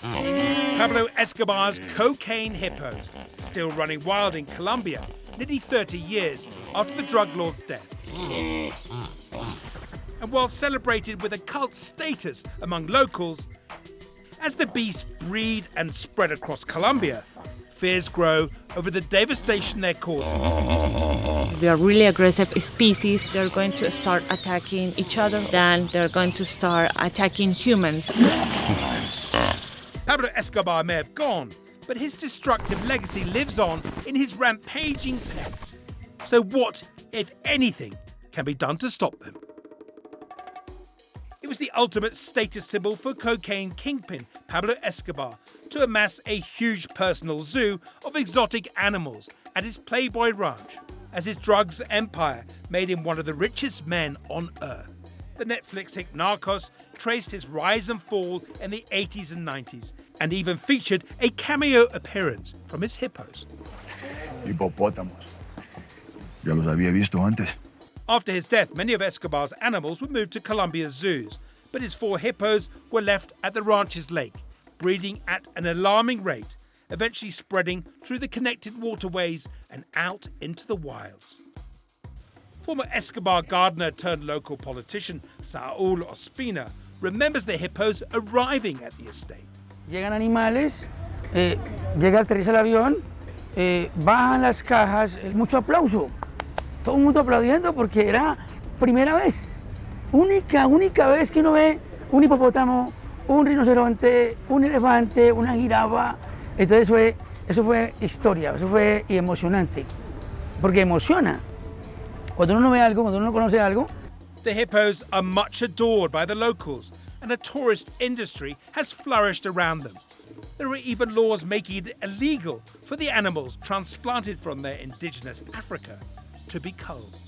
Pablo Escobar's cocaine hippos, still running wild in Colombia, nearly 30 years after the drug lord's death. And while celebrated with a cult status among locals, as the beasts breed and spread across Colombia, fears grow over the devastation they're causing. They are really aggressive species. They're going to start attacking each other. Then they're going to start attacking humans. Pablo Escobar may have gone, but his destructive legacy lives on in his rampaging pets. So what, if anything, can be done to stop them? It was the ultimate status symbol for cocaine kingpin Pablo Escobar to amass a huge personal zoo of exotic animals at his Playboy Ranch, as his drugs empire made him one of the richest men on earth. The Netflix hit Narcos traced his rise and fall in the 80s and 90s, and even featured a cameo appearance from his hippos. Hipopótamos. Ya los había visto antes. After his death, many of Escobar's animals were moved to Colombia's zoos, but his 4 hippos were left at the ranch's lake, breeding at an alarming rate, eventually spreading through the connected waterways and out into the wilds. Former Escobar gardener turned local politician Saúl Ospina remembers the hippos arriving at the estate. Llegan animales, llega, aterriza el avión, bajan las cajas, mucho aplauso. Todo el mundo aplaudiendo porque era primera vez, única vez que uno ve un hipopótamo, un rinoceronte, un elefante, una jirafa. Entonces eso fue historia, eso fue emocionante, porque emociona. Cuando uno ve algo, cuando uno conoce algo. The hippos are much adored by the locals, and a tourist industry has flourished around them. There are even laws making it illegal for the animals transplanted from their indigenous Africa to be culled.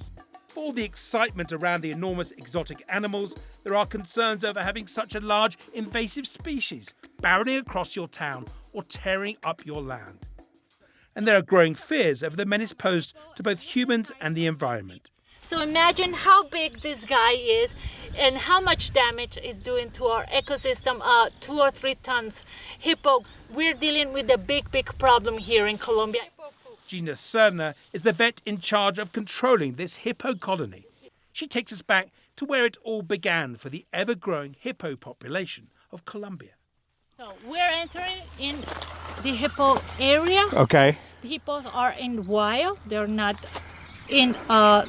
For all the excitement around the enormous exotic animals, there are concerns over having such a large invasive species barreling across your town or tearing up your land. And there are growing fears over the menace posed to both humans and the environment. So imagine how big this guy is and how much damage it's doing to our ecosystem. 2 or 3 tons hippo. We're dealing with a big problem here in Colombia. Gina Serna is the vet in charge of controlling this hippo colony. She takes us back to where it all began for the ever-growing hippo population of Colombia. So we're entering in the hippo area. Okay. The hippos are in wild. They're not in a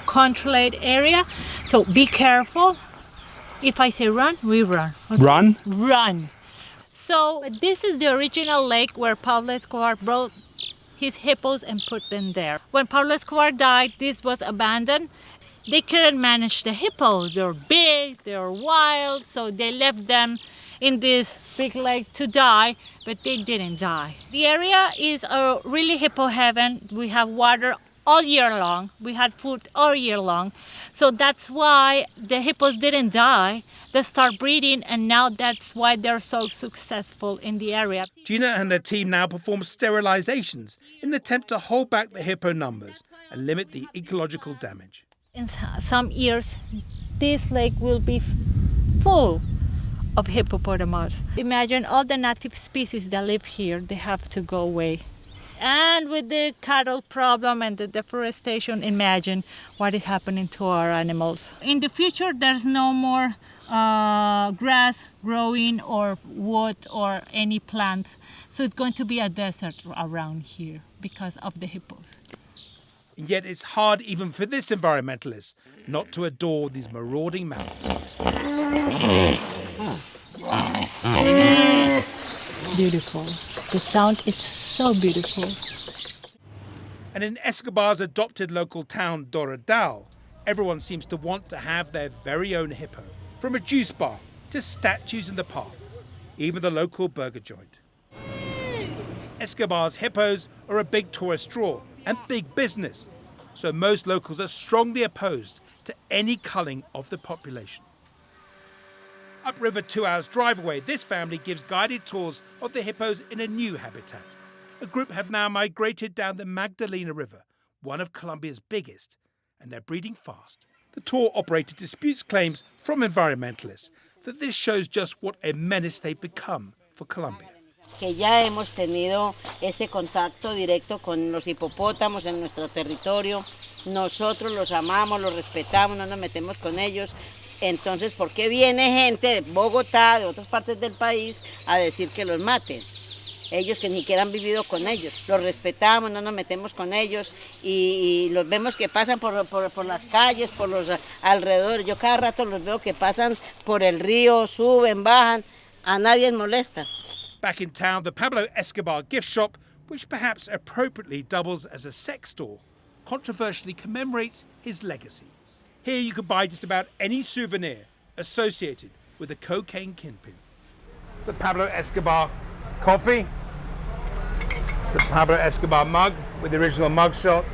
controlled area. So be careful. If I say run, we run. Okay? Run? Run. So this is the original lake where Pablo Escobar brought his hippos and put them there. When Pablo Escobar died, this was abandoned. They couldn't manage the hippos. They're big, they're wild, so they left them in this big lake to die, but they didn't die. The area is a really hippo heaven. We have water all year long. We had food all year long. So that's why the hippos didn't die. They start breeding, and now that's why they're so successful in the area. Gina and her team now perform sterilizations in an attempt to hold back the hippo numbers and limit the ecological damage. In some years, this lake will be full of hippopotamus. Imagine all the native species that live here, they have to go away. And with the cattle problem and the deforestation, imagine what is happening to our animals. In the future, there's no more grass growing or wood or any plants. So it's going to be a desert around here because of the hippos. And yet it's hard even for this environmentalist not to adore these marauding mammals. Beautiful. The sound is so beautiful. And in Escobar's adopted local town, Doradal, everyone seems to want to have their very own hippo. From a juice bar to statues in the park, even the local burger joint. Escobar's hippos are a big tourist draw and big business, so most locals are strongly opposed to any culling of the population. Upriver 2 hours drive away, this family gives guided tours of the hippos in a new habitat. A group have now migrated down the Magdalena River, one of Colombia's biggest, and they're breeding fast. The tour operator disputes claims from environmentalists that this shows just what a menace they've become for Colombia. Que ya hemos tenido ese contacto directo con los hipopótamos en nuestro territorio. Nosotros los amamos, los respetamos, no nos metemos con ellos. Entonces, ¿por qué viene gente de Bogotá, de otras partes del país, a decir que los maten? Ellos que ni siquiera han vivido con ellos. Los respetamos, no nos metemos con ellos y los vemos que pasan por las calles, por los alrededores. Yo cada rato los veo que pasan por el río, suben, bajan. A nadie molesta. Back in town, the Pablo Escobar gift shop, which perhaps appropriately doubles as a sex store, controversially commemorates his legacy. Here you can buy just about any souvenir associated with a cocaine kingpin. The Pablo Escobar coffee, the Pablo Escobar mug with the original mugshot,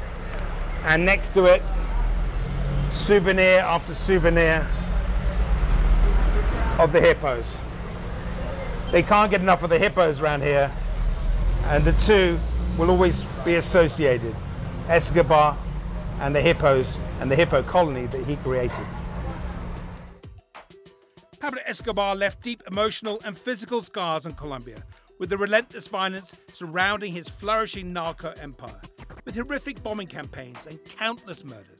and next to it, souvenir after souvenir of the hippos. They can't get enough of the hippos around here, and the two will always be associated, Escobar and the hippos and the hippo colony that he created. Pablo Escobar left deep emotional and physical scars on Colombia, with the relentless violence surrounding his flourishing narco empire, with horrific bombing campaigns and countless murders.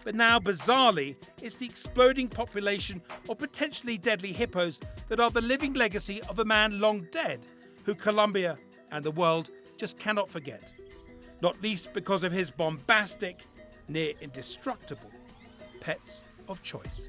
But now, bizarrely, it's the exploding population of potentially deadly hippos that are the living legacy of a man long dead, who Colombia and the world just cannot forget. Not least because of his bombastic, near indestructible pets of choice.